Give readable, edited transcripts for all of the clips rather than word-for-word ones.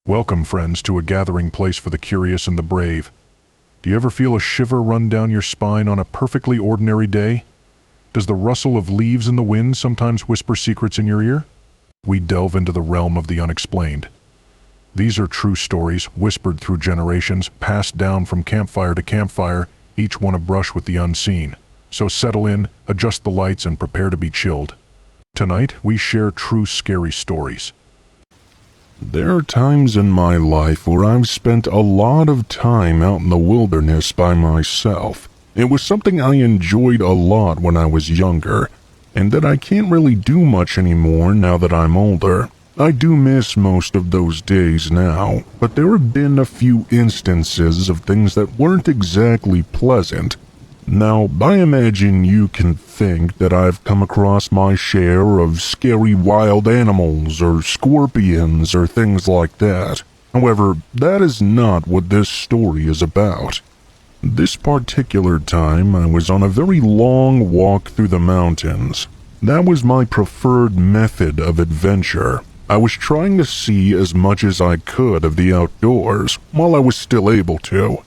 Welcome, friends, to a gathering place for the curious and the brave. Do you ever feel a shiver run down your spine on a perfectly ordinary day? Does the rustle of leaves in the wind sometimes whisper secrets in your ear? We delve into the realm of the unexplained. These are true stories, whispered through generations, passed down from campfire to campfire, each one abrush with the unseen. So settle in, adjust the lights, and prepare to be chilled. Tonight, we share true scary stories. There are times in my life where I've spent a lot of time out in the wilderness by myself. It was something I enjoyed a lot when I was younger, and that I can't really do much anymore now that I'm older. I do miss most of those days now, but there have been a few instances of things that weren't exactly pleasant. Now, I imagine you can think that I've come across my share of scary wild animals or scorpions or things like that. However, that is not what this story is about. This particular time, I was on a very long walk through the mountains. That was my preferred method of adventure. I was trying to see as much as I could of the outdoors while I was still able to.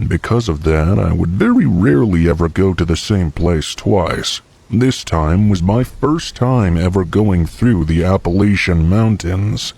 Because of that, I would very rarely ever go to the same place twice. This time was my first time ever going through the Appalachian Mountains.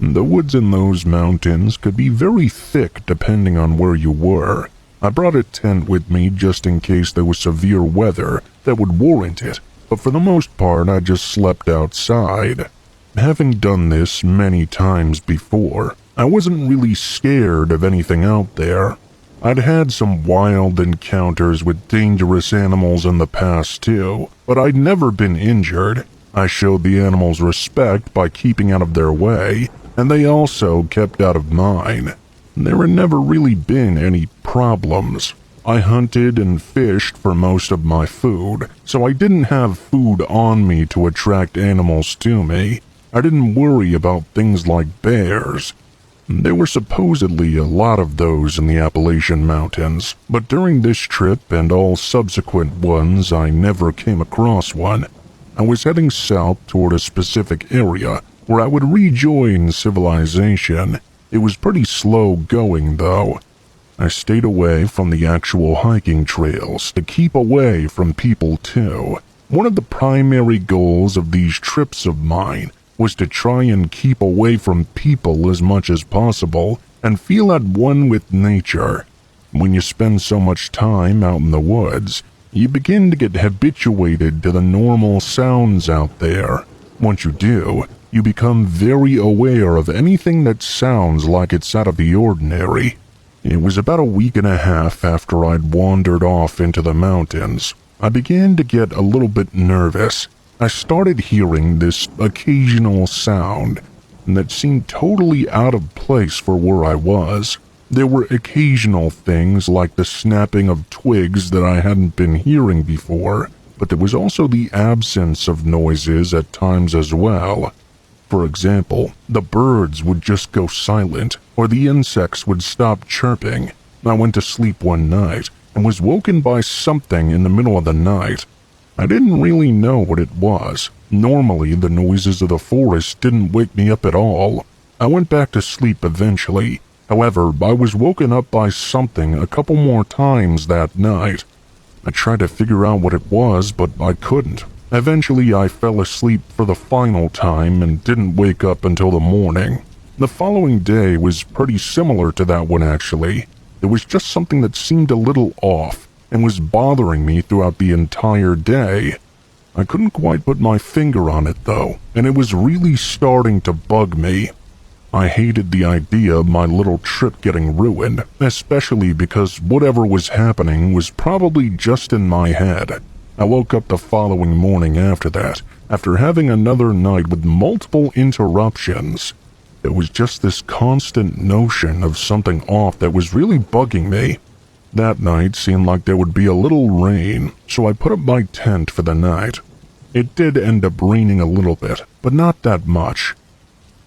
The woods in those mountains could be very thick depending on where you were. I brought a tent with me just in case there was severe weather that would warrant it, but for the most part I just slept outside. Having done this many times before, I wasn't really scared of anything out there. I'd had some wild encounters with dangerous animals in the past too, but I'd never been injured. I showed the animals respect by keeping out of their way, and they also kept out of mine. There had never really been any problems. I hunted and fished for most of my food, so I didn't have food on me to attract animals to me. I didn't worry about things like bears. There were supposedly a lot of those in the Appalachian Mountains, but during this trip and all subsequent ones I never came across one. I was heading south toward a specific area where I would rejoin civilization. It was pretty slow going though. I stayed away from the actual hiking trails to keep away from people too. One of the primary goals of these trips of mine was to try and keep away from people as much as possible and feel at one with nature. When you spend so much time out in the woods, you begin to get habituated to the normal sounds out there. Once you do, you become very aware of anything that sounds like it's out of the ordinary. It was about a week and a half after I'd wandered off into the mountains. I began to get a little bit nervous. I started hearing this occasional sound that seemed totally out of place for where I was. There were occasional things like the snapping of twigs that I hadn't been hearing before, but there was also the absence of noises at times as well. For example, the birds would just go silent, or the insects would stop chirping. I went to sleep one night and was woken by something in the middle of the night. I didn't really know what it was. Normally, the noises of the forest didn't wake me up at all. I went back to sleep eventually. However, I was woken up by something a couple more times that night. I tried to figure out what it was, but I couldn't. Eventually, I fell asleep for the final time and didn't wake up until the morning. The following day was pretty similar to that one actually. There was just something that seemed a little off and was bothering me throughout the entire day. I couldn't quite put my finger on it though, and it was really starting to bug me. I hated the idea of my little trip getting ruined, especially because whatever was happening was probably just in my head. I woke up the following morning after that, after having another night with multiple interruptions. There was just this constant notion of something off that was really bugging me. That night seemed like there would be a little rain, so I put up my tent for the night. It did end up raining a little bit, but not that much.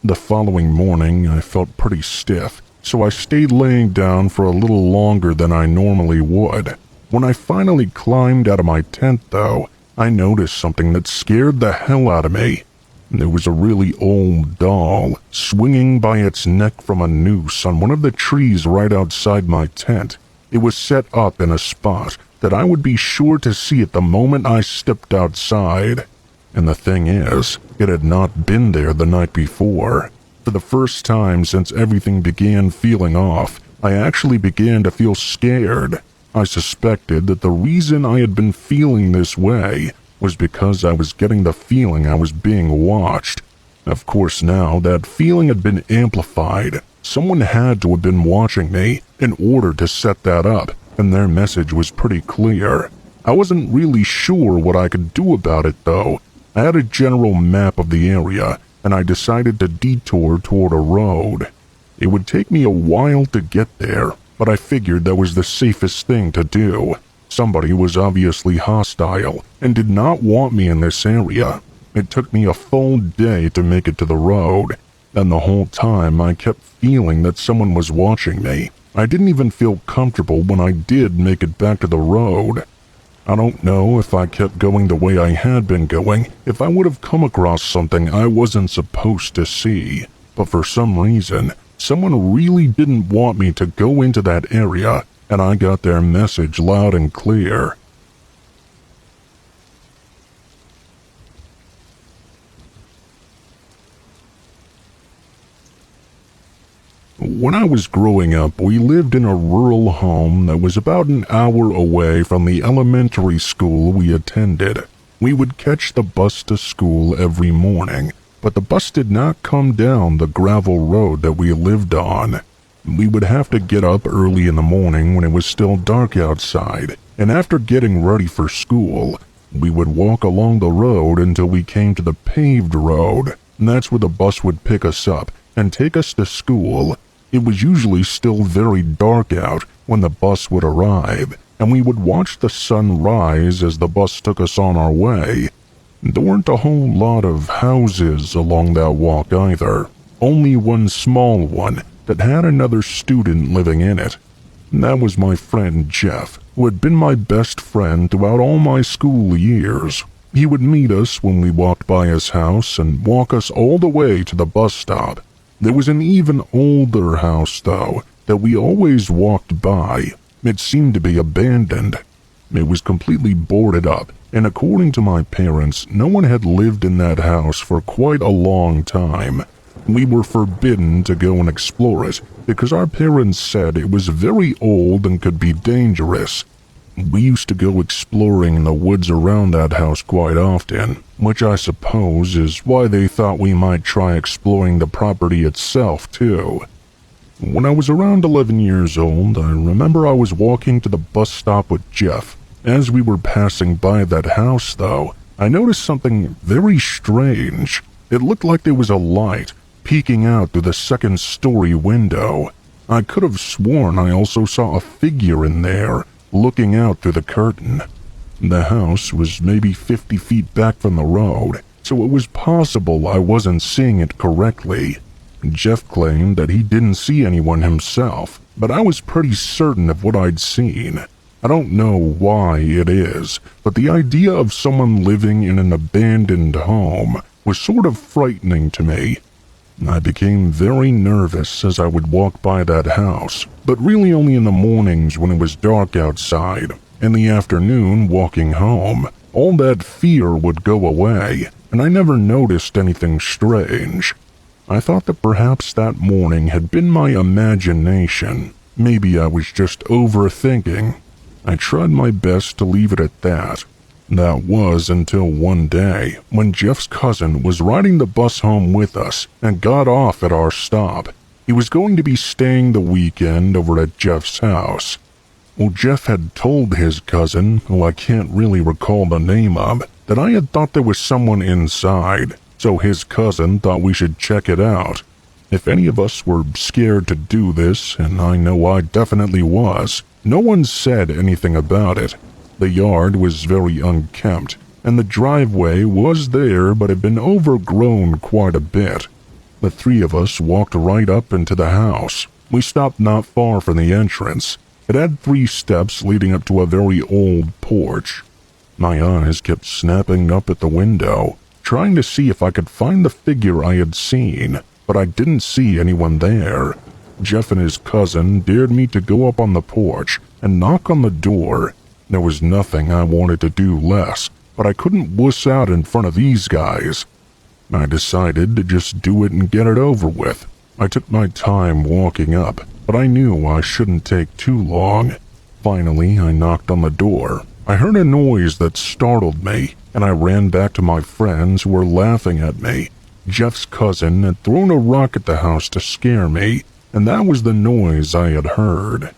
The following morning I felt pretty stiff, so I stayed laying down for a little longer than I normally would. When I finally climbed out of my tent though, I noticed something that scared the hell out of me. There was a really old doll swinging by its neck from a noose on one of the trees right outside my tent. It was set up in a spot that I would be sure to see at the moment I stepped outside. And the thing is, it had not been there the night before. For the first time since everything began feeling off, I actually began to feel scared. I suspected that the reason I had been feeling this way was because I was getting the feeling I was being watched. Of course, now that feeling had been amplified. Someone had to have been watching me in order to set that up, and their message was pretty clear. I wasn't really sure what I could do about it, though. I had a general map of the area, and I decided to detour toward a road. It would take me a while to get there, but I figured that was the safest thing to do. Somebody was obviously hostile and did not want me in this area. It took me a full day to make it to the road, and the whole time I kept feeling that someone was watching me. I didn't even feel comfortable when I did make it back to the road. I don't know if I kept going the way I had been going, if I would have come across something I wasn't supposed to see. But for some reason, someone really didn't want me to go into that area, and I got their message loud and clear. When I was growing up, we lived in a rural home that was about an hour away from the elementary school we attended. We would catch the bus to school every morning, but the bus did not come down the gravel road that we lived on. We would have to get up early in the morning when it was still dark outside, and after getting ready for school, we would walk along the road until we came to the paved road. And that's where the bus would pick us up and take us to school. It was usually still very dark out when the bus would arrive, and we would watch the sun rise as the bus took us on our way. There weren't a whole lot of houses along that walk either, only one small one that had another student living in it. That was my friend Jeff, who had been my best friend throughout all my school years. He would meet us when we walked by his house and walk us all the way to the bus stop. There was an even older house, though, that we always walked by. It seemed to be abandoned. It was completely boarded up, and according to my parents, no one had lived in that house for quite a long time. We were forbidden to go and explore it because our parents said it was very old and could be dangerous. We used to go exploring in the woods around that house quite often, which I suppose is why they thought we might try exploring the property itself, too. When I was around 11 years old, I remember I was walking to the bus stop with Jeff. As we were passing by that house, though, I noticed something very strange. It looked like there was a light peeking out through the second-story window. I could have sworn I also saw a figure in there, looking out through the curtain. The house was maybe 50 feet back from the road, so it was possible I wasn't seeing it correctly. Jeff claimed that he didn't see anyone himself, but I was pretty certain of what I'd seen. I don't know why it is, but the idea of someone living in an abandoned home was sort of frightening to me. I became very nervous as I would walk by that house, but really only in the mornings when it was dark outside. In the afternoon, walking home, all that fear would go away, and I never noticed anything strange. I thought that perhaps that morning had been my imagination. Maybe I was just overthinking. I tried my best to leave it at that. That was until one day when Jeff's cousin was riding the bus home with us and got off at our stop. He was going to be staying the weekend over at Jeff's house. Well, Jeff had told his cousin, who I can't really recall the name of, that I had thought there was someone inside, so his cousin thought we should check it out. If any of us were scared to do this, and I know I definitely was, no one said anything about it. The yard was very unkempt, and the driveway was there but had been overgrown quite a bit. The three of us walked right up into the house. We stopped not far from the entrance. It had 3 steps leading up to a very old porch. My eyes kept snapping up at the window, trying to see if I could find the figure I had seen, but I didn't see anyone there. Jeff and his cousin dared me to go up on the porch and knock on the door. There was nothing I wanted to do less, but I couldn't wuss out in front of these guys. I decided to just do it and get it over with. I took my time walking up, but I knew I shouldn't take too long. Finally, I knocked on the door. I heard a noise that startled me, and I ran back to my friends who were laughing at me. Jeff's cousin had thrown a rock at the house to scare me, and that was the noise I had heard.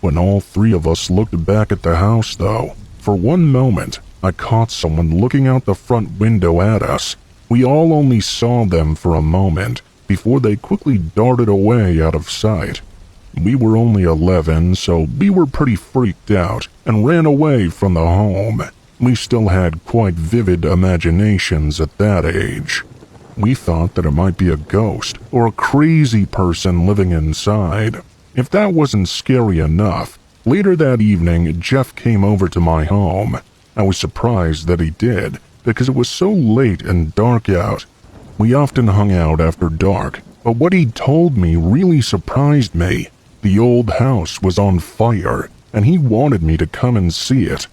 When all three of us looked back at the house, though, for one moment, I caught someone looking out the front window at us. We all only saw them for a moment, before they quickly darted away out of sight. We were only 11, so we were pretty freaked out and ran away from the home. We still had quite vivid imaginations at that age. We thought that it might be a ghost or a crazy person living inside. If that wasn't scary enough, later that evening, Jeff came over to my home. I was surprised that he did, because it was so late and dark out. We often hung out after dark, but what he told me really surprised me. The old house was on fire, and he wanted me to come and see it.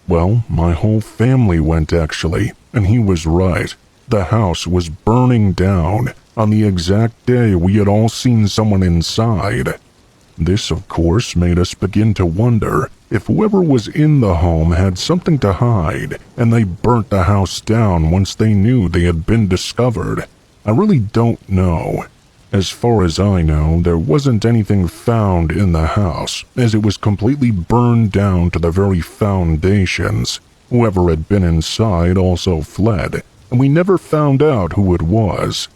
Well, my whole family went actually, and he was right. The house was burning down on the exact day we had all seen someone inside. This, of course, made us begin to wonder if whoever was in the home had something to hide, and they burnt the house down once they knew they had been discovered. I really don't know. As far as I know, there wasn't anything found in the house, as it was completely burned down to the very foundations. Whoever had been inside also fled, and we never found out who it was.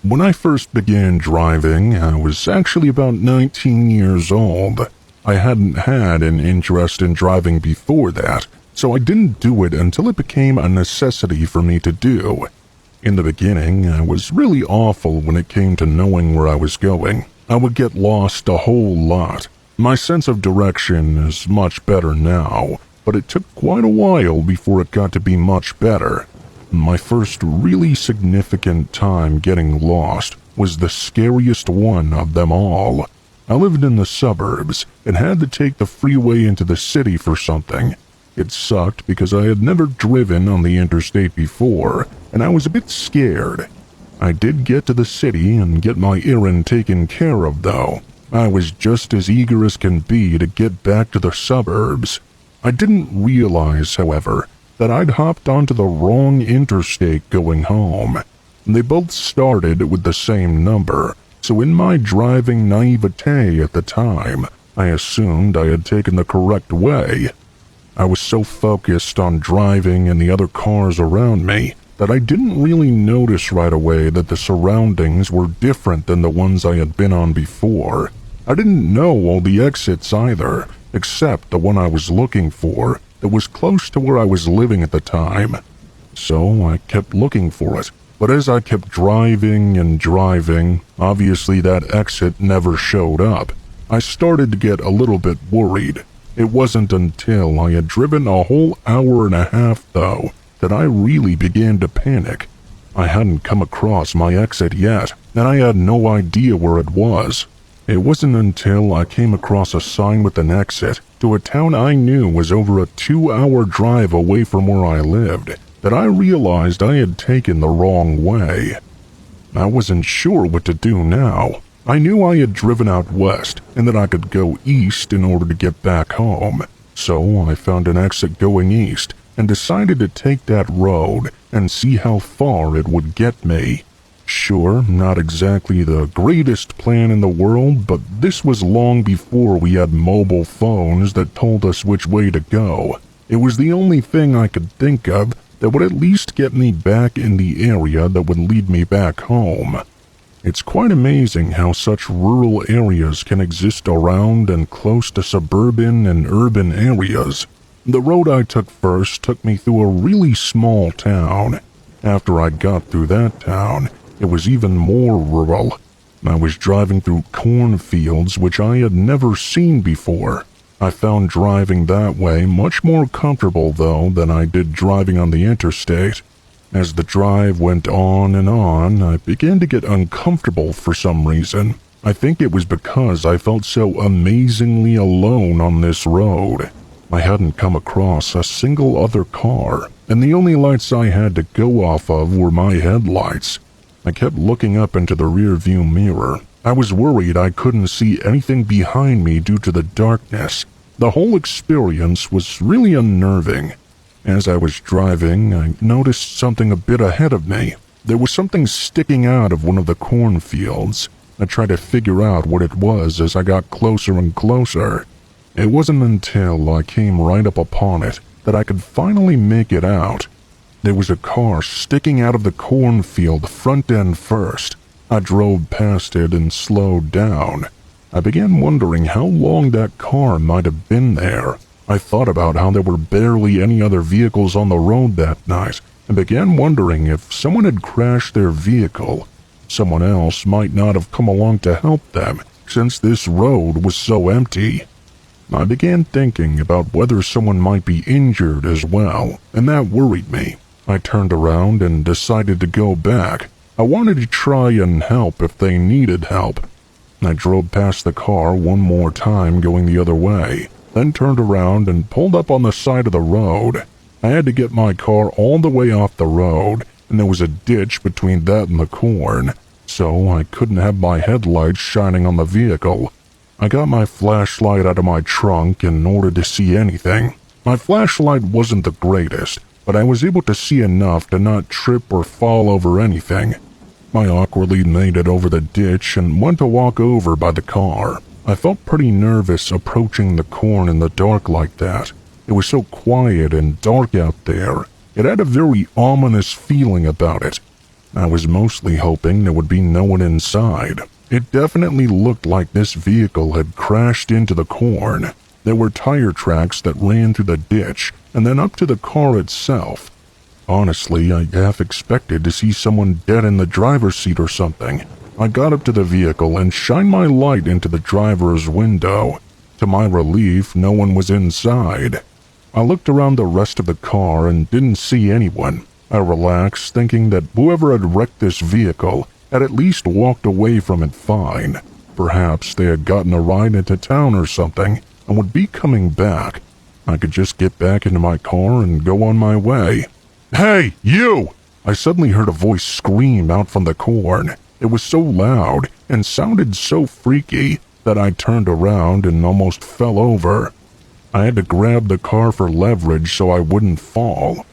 When I first began driving, I was actually about 19 years old. I hadn't had an interest in driving before that, so I didn't do it until it became a necessity for me to do. In the beginning, I was really awful when it came to knowing where I was going. I would get lost a whole lot. My sense of direction is much better now, but it took quite a while before it got to be much better. My first really significant time getting lost was the scariest one of them all. I lived in the suburbs and had to take the freeway into the city for something. It sucked because I had never driven on the interstate before, and I was a bit scared. I did get to the city and get my errand taken care of, though. I was just as eager as can be to get back to the suburbs. I didn't realize, however, that I'd hopped onto the wrong interstate going home. They both started with the same number, so in my driving naivete at the time, I assumed I had taken the correct way. I was so focused on driving and the other cars around me that I didn't really notice right away that the surroundings were different than the ones I had been on before. I didn't know all the exits either, except the one I was looking for that was close to where I was living at the time. So I kept looking for it, but as I kept driving and driving, obviously that exit never showed up. I started to get a little bit worried. It wasn't until I had driven a whole hour and a half, though, that I really began to panic. I hadn't come across my exit yet, and I had no idea where it was. It wasn't until I came across a sign with an exit to a town I knew was over a 2-hour drive away from where I lived that I realized I had taken the wrong way. I wasn't sure what to do now. I knew I had driven out west and that I could go east in order to get back home, so I found an exit going east and decided to take that road and see how far it would get me. Sure, not exactly the greatest plan in the world, but this was long before we had mobile phones that told us which way to go. It was the only thing I could think of that would at least get me back in the area that would lead me back home. It's quite amazing how such rural areas can exist around and close to suburban and urban areas. The road I took first took me through a really small town. After I got through that town, it was even more rural. I was driving through cornfields which I had never seen before. I found driving that way much more comfortable, though, than I did driving on the interstate. As the drive went on, I began to get uncomfortable for some reason. I think it was because I felt so amazingly alone on this road. I hadn't come across a single other car, and the only lights I had to go off of were my headlights. I kept looking up into the rearview mirror. I was worried I couldn't see anything behind me due to the darkness. The whole experience was really unnerving. As I was driving, I noticed something a bit ahead of me. There was something sticking out of one of the cornfields. I tried to figure out what it was as I got closer and closer. It wasn't until I came right up upon it that I could finally make it out. There was a car sticking out of the cornfield front end first. I drove past it and slowed down. I began wondering how long that car might have been there. I thought about how there were barely any other vehicles on the road that night and began wondering if someone had crashed their vehicle. Someone else might not have come along to help them since this road was so empty. I began thinking about whether someone might be injured as well, and that worried me. I turned around and decided to go back. I wanted to try and help if they needed help. I drove past the car one more time going the other way, then turned around and pulled up on the side of the road. I had to get my car all the way off the road, and there was a ditch between that and the corn, so I couldn't have my headlights shining on the vehicle. I got my flashlight out of my trunk in order to see anything. My flashlight wasn't the greatest, but I was able to see enough to not trip or fall over anything. I awkwardly made it over the ditch and went to walk over by the car. I felt pretty nervous approaching the corn in the dark like that. It was so quiet and dark out there. It had a very ominous feeling about it. I was mostly hoping there would be no one inside. It definitely looked like this vehicle had crashed into the corn. There were tire tracks that ran through the ditch and then up to the car itself. Honestly, I half expected to see someone dead in the driver's seat or something. I got up to the vehicle and shined my light into the driver's window. To my relief, no one was inside. I looked around the rest of the car and didn't see anyone. I relaxed, thinking that whoever had wrecked this vehicle had at least walked away from it fine. Perhaps they had gotten a ride into town or something and would be coming back. I could just get back into my car and go on my way. "Hey, you!" I suddenly heard a voice scream out from the corn. It was so loud and sounded so freaky that I turned around and almost fell over. I had to grab the car for leverage so I wouldn't fall.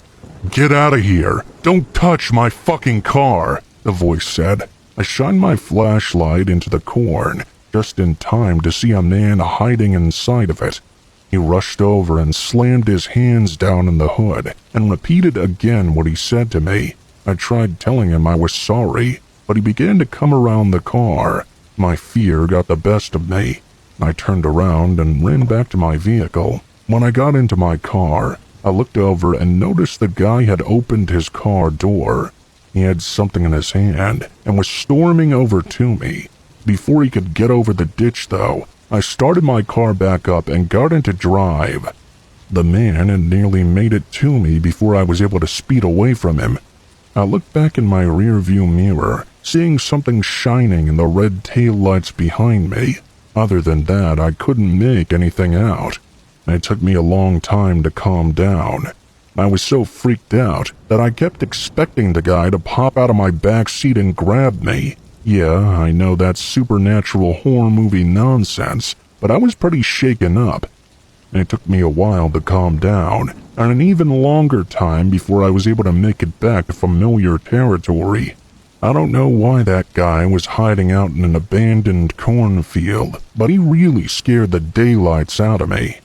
"Get out of here! Don't touch my fucking car!" the voice said. I shined my flashlight into the corn, just in time to see a man hiding inside of it. He rushed over and slammed his hands down in the hood and repeated again what he said to me. I tried telling him I was sorry, but he began to come around the car. My fear got the best of me. I turned around and ran back to my vehicle. When I got into my car, I looked over and noticed the guy had opened his car door. He had something in his hand and was storming over to me. Before he could get over the ditch, though, I started my car back up and got into drive. The man had nearly made it to me before I was able to speed away from him. I looked back in my rearview mirror, seeing something shining in the red taillights behind me. Other than that, I couldn't make anything out. It took me a long time to calm down. I was so freaked out that I kept expecting the guy to pop out of my back seat and grab me. Yeah, I know that's supernatural horror movie nonsense, but I was pretty shaken up. It took me a while to calm down, and an even longer time before I was able to make it back to familiar territory. I don't know why that guy was hiding out in an abandoned cornfield, but he really scared the daylights out of me.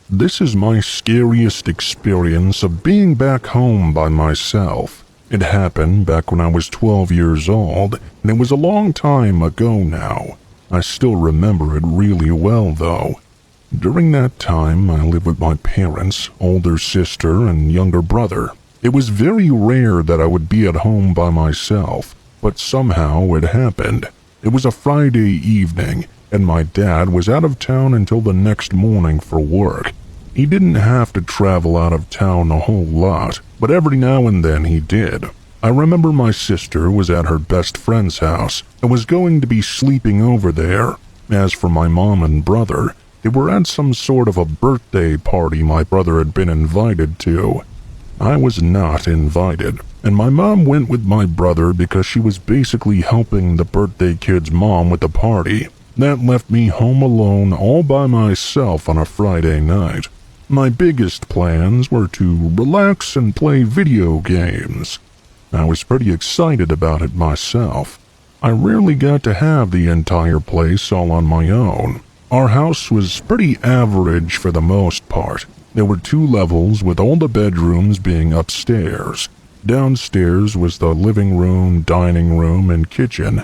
This is my scariest experience of being back home by myself. It happened back when I was 12 years old, and it was a long time ago now. I still remember it really well, though. During that time, I lived with my parents, older sister, and younger brother. It was very rare that I would be at home by myself, but somehow it happened. It was a Friday evening, and my dad was out of town until the next morning for work. He didn't have to travel out of town a whole lot, but every now and then he did. I remember my sister was at her best friend's house and was going to be sleeping over there. As for my mom and brother, they were at some sort of a birthday party my brother had been invited to. I was not invited, and my mom went with my brother because she was basically helping the birthday kid's mom with the party. That left me home alone all by myself on a Friday night. My biggest plans were to relax and play video games. I was pretty excited about it myself. I rarely got to have the entire place all on my own. Our house was pretty average for the most part. There were 2 levels with all the bedrooms being upstairs. Downstairs was the living room, dining room, and kitchen.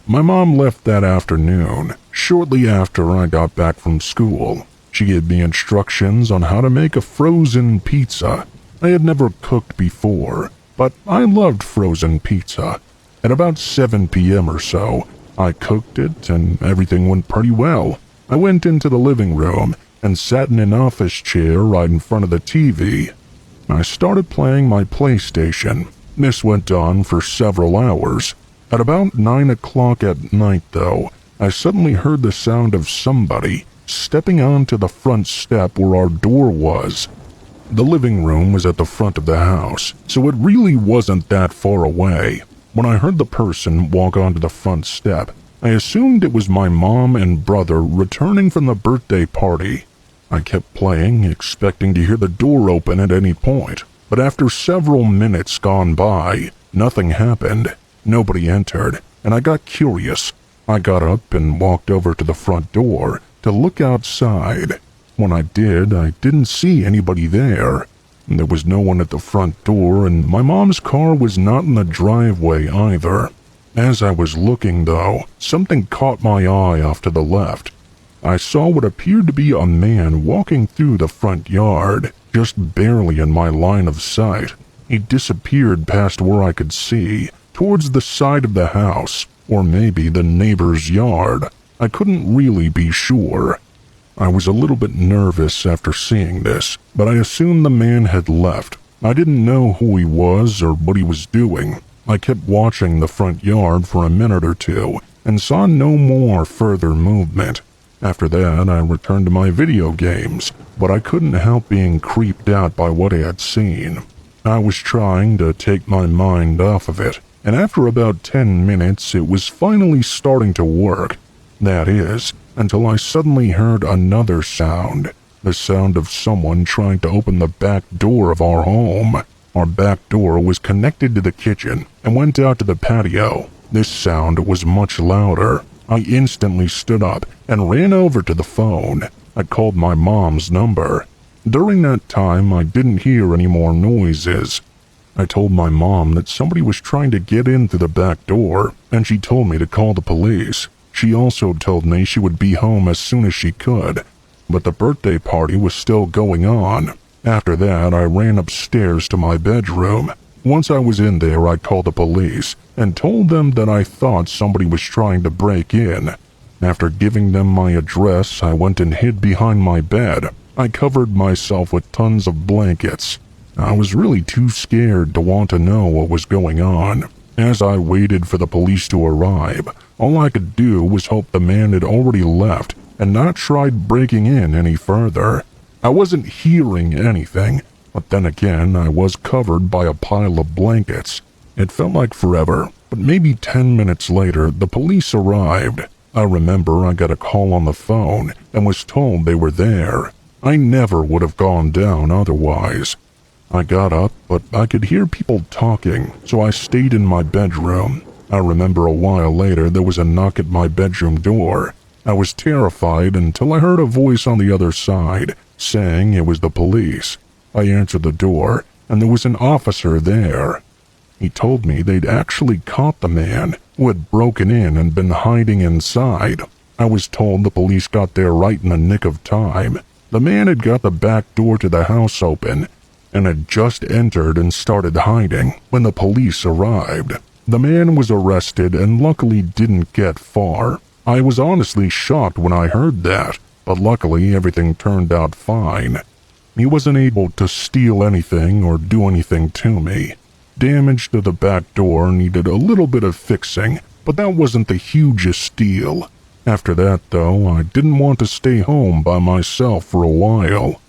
My mom left that afternoon, shortly after I got back from school. She gave me instructions on how to make a frozen pizza. I had never cooked before, but I loved frozen pizza. At about 7 p.m. or so, I cooked it and everything went pretty well. I went into the living room and sat in an office chair right in front of the TV. I started playing my PlayStation. This went on for several hours. At about 9 o'clock at night, though, I suddenly heard the sound of somebody stepping onto the front step where our door was. The living room was at the front of the house, so it really wasn't that far away. When I heard the person walk onto the front step, I assumed it was my mom and brother returning from the birthday party. I kept playing, expecting to hear the door open at any point, but after several minutes gone by, nothing happened. Nobody entered, and I got curious. I got up and walked over to the front door to look outside. When I did, I didn't see anybody there. There was no one at the front door, and my mom's car was not in the driveway either. As I was looking, though, something caught my eye off to the left. I saw what appeared to be a man walking through the front yard, just barely in my line of sight. He disappeared past where I could see, towards the side of the house, or maybe the neighbor's yard. I couldn't really be sure. I was a little bit nervous after seeing this, but I assumed the man had left. I didn't know who he was or what he was doing. I kept watching the front yard for a minute or two and saw no more further movement. After that, I returned to my video games, but I couldn't help being creeped out by what I had seen. I was trying to take my mind off of it, and after about 10 minutes, it was finally starting to work. That is, until I suddenly heard another sound, the sound of someone trying to open the back door of our home. Our back door was connected to the kitchen and went out to the patio. This sound was much louder. I instantly stood up and ran over to the phone. I called my mom's number. During that time, I didn't hear any more noises. I told my mom that somebody was trying to get in through the back door, and she told me to call the police. She also told me she would be home as soon as she could, but the birthday party was still going on. After that, I ran upstairs to my bedroom. Once I was in there, I called the police and told them that I thought somebody was trying to break in. After giving them my address, I went and hid behind my bed. I covered myself with tons of blankets. I was really too scared to want to know what was going on. As I waited for the police to arrive, all I could do was hope the man had already left and not tried breaking in any further. I wasn't hearing anything, but then again, I was covered by a pile of blankets. It felt like forever, but maybe 10 minutes later, the police arrived. I remember I got a call on the phone and was told they were there. I never would have gone down otherwise. I got up, but I could hear people talking, so I stayed in my bedroom. I remember a while later there was a knock at my bedroom door. I was terrified until I heard a voice on the other side, saying it was the police. I answered the door, and there was an officer there. He told me they'd actually caught the man, who had broken in and been hiding inside. I was told the police got there right in the nick of time. The man had got the back door to the house open and had just entered and started hiding when the police arrived. The man was arrested and luckily didn't get far. I was honestly shocked when I heard that, but luckily everything turned out fine. He wasn't able to steal anything or do anything to me. Damage to the back door needed a little bit of fixing, but that wasn't the hugest deal. After that, though, I didn't want to stay home by myself for a while.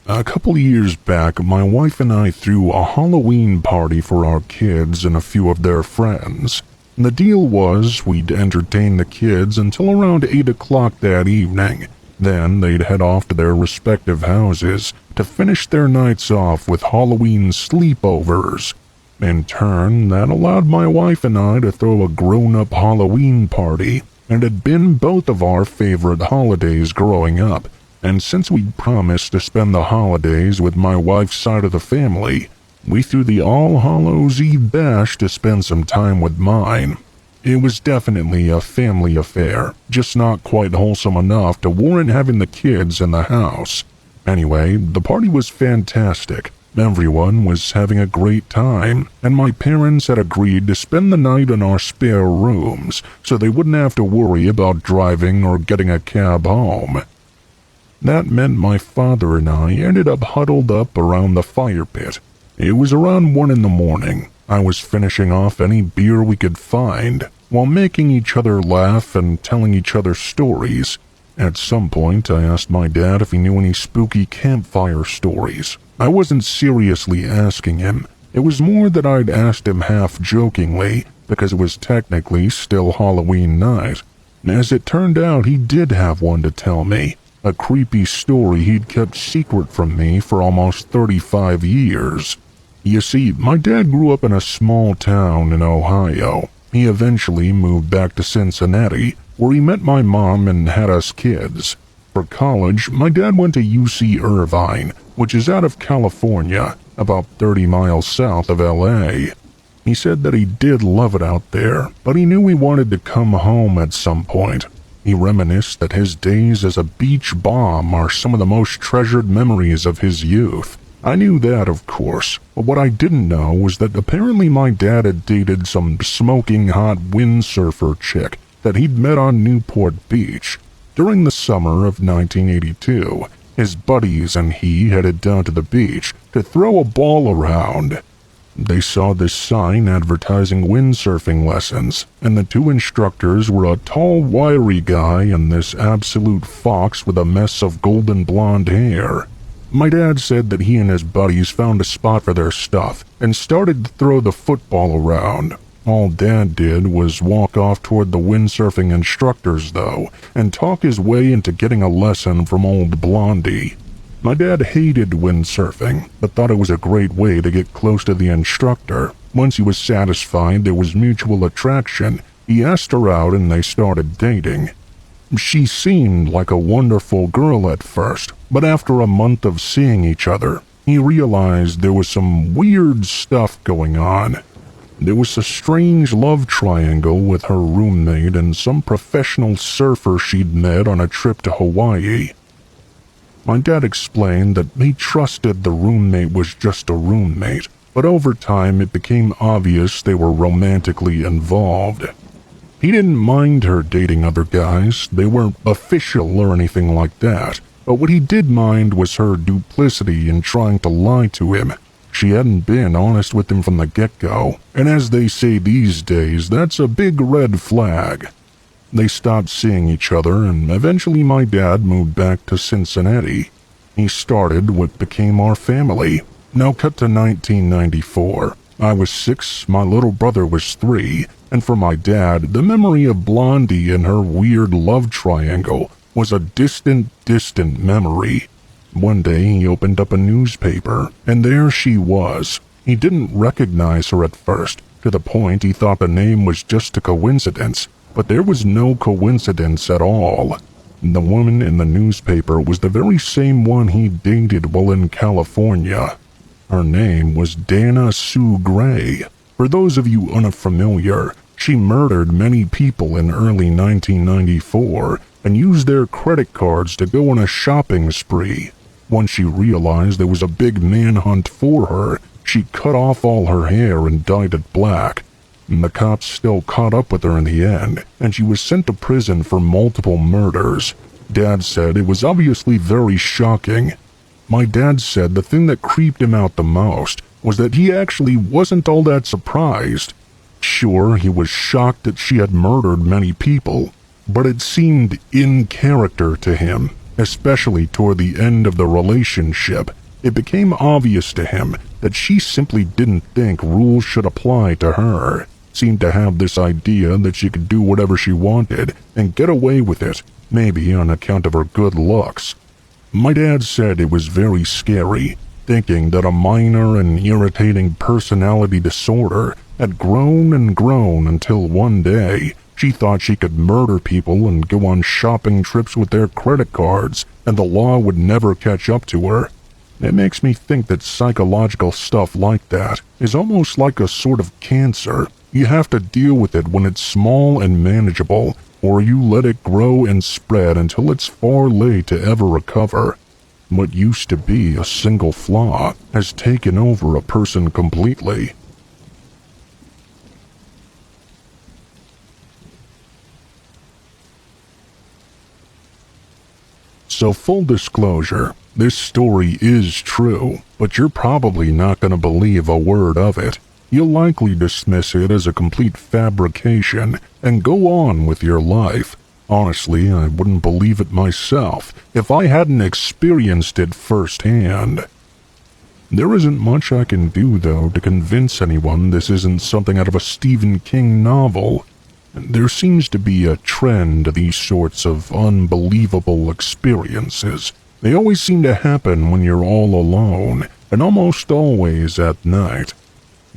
A couple of years back, my wife and I threw a Halloween party for our kids and a few of their friends. The deal was we'd entertain the kids until around 8 o'clock that evening. Then they'd head off to their respective houses to finish their nights off with Halloween sleepovers. In turn, that allowed my wife and I to throw a grown-up Halloween party, and it had been both of our favorite holidays growing up. And since we'd promised to spend the holidays with my wife's side of the family, we threw the All Hallows Eve bash to spend some time with mine. It was definitely a family affair, just not quite wholesome enough to warrant having the kids in the house. Anyway, the party was fantastic. Everyone was having a great time, and my parents had agreed to spend the night in our spare rooms, so they wouldn't have to worry about driving or getting a cab home. That meant my father and I ended up huddled up around the fire pit. It was around 1 in the morning. I was finishing off any beer we could find, while making each other laugh and telling each other stories. At some point, I asked my dad if he knew any spooky campfire stories. I wasn't seriously asking him. It was more that I'd asked him half-jokingly, because it was technically still Halloween night. As it turned out, he did have one to tell me. A creepy story he'd kept secret from me for almost 35 years. You see, my dad grew up in a small town in Ohio. He eventually moved back to Cincinnati, where he met my mom and had us kids. For college, my dad went to UC Irvine, which is out of California, about 30 miles south of LA. He said that he did love it out there, but he knew he wanted to come home at some point. He reminisced that his days as a beach bum are some of the most treasured memories of his youth. I knew that, of course, but what I didn't know was that apparently my dad had dated some smoking hot windsurfer chick that he'd met on Newport Beach. During the summer of 1982, his buddies and he headed down to the beach to throw a ball around. They saw this sign advertising windsurfing lessons, and the two instructors were a tall, wiry guy and this absolute fox with a mess of golden blonde hair. My dad said that he and his buddies found a spot for their stuff and started to throw the football around. All Dad did was walk off toward the windsurfing instructors, though, and talk his way into getting a lesson from old Blondie. My dad hated windsurfing, but thought it was a great way to get close to the instructor. Once he was satisfied there was mutual attraction, he asked her out and they started dating. She seemed like a wonderful girl at first, but after a month of seeing each other, he realized there was some weird stuff going on. There was a strange love triangle with her roommate and some professional surfer she'd met on a trip to Hawaii. My dad explained that he trusted the roommate was just a roommate, but over time it became obvious they were romantically involved. He didn't mind her dating other guys, they weren't official or anything like that, but what he did mind was her duplicity in trying to lie to him. She hadn't been honest with him from the get-go, and as they say these days, that's a big red flag. They stopped seeing each other, and eventually my dad moved back to Cincinnati. He started what became our family. Now cut to 1994. I was 6, my little brother was 3, and for my dad, the memory of Blondie and her weird love triangle was a distant memory. One day he opened up a newspaper, and there she was. He didn't recognize her at first, to the point he thought the name was just a coincidence, but there was no coincidence at all. The woman in the newspaper was the very same one he dated while in California. Her name was Dana Sue Gray. For those of you unfamiliar, she murdered many people in early 1994 and used their credit cards to go on a shopping spree. Once she realized there was a big manhunt for her, she cut off all her hair and dyed it black. The cops still caught up with her in the end, and she was sent to prison for multiple murders. Dad said it was obviously very shocking. My dad said the thing that creeped him out the most was that he actually wasn't all that surprised. Sure, he was shocked that she had murdered many people, but it seemed in character to him, especially toward the end of the relationship. It became obvious to him that she simply didn't think rules should apply to her. Seemed to have this idea that she could do whatever she wanted and get away with it, maybe on account of her good looks. My dad said it was very scary, thinking that a minor and irritating personality disorder had grown and grown until one day she thought she could murder people and go on shopping trips with their credit cards, and the law would never catch up to her. It makes me think that psychological stuff like that is almost like a sort of cancer. You have to deal with it when it's small and manageable, or you let it grow and spread until it's far late to ever recover. What used to be a single flaw has taken over a person completely. So full disclosure, this story is true, but you're probably not going to believe a word of it. You'll likely dismiss it as a complete fabrication and go on with your life. Honestly, I wouldn't believe it myself if I hadn't experienced it firsthand. There isn't much I can do, though, to convince anyone this isn't something out of a Stephen King novel. There seems to be a trend to these sorts of unbelievable experiences. They always seem to happen when you're all alone, and almost always at night.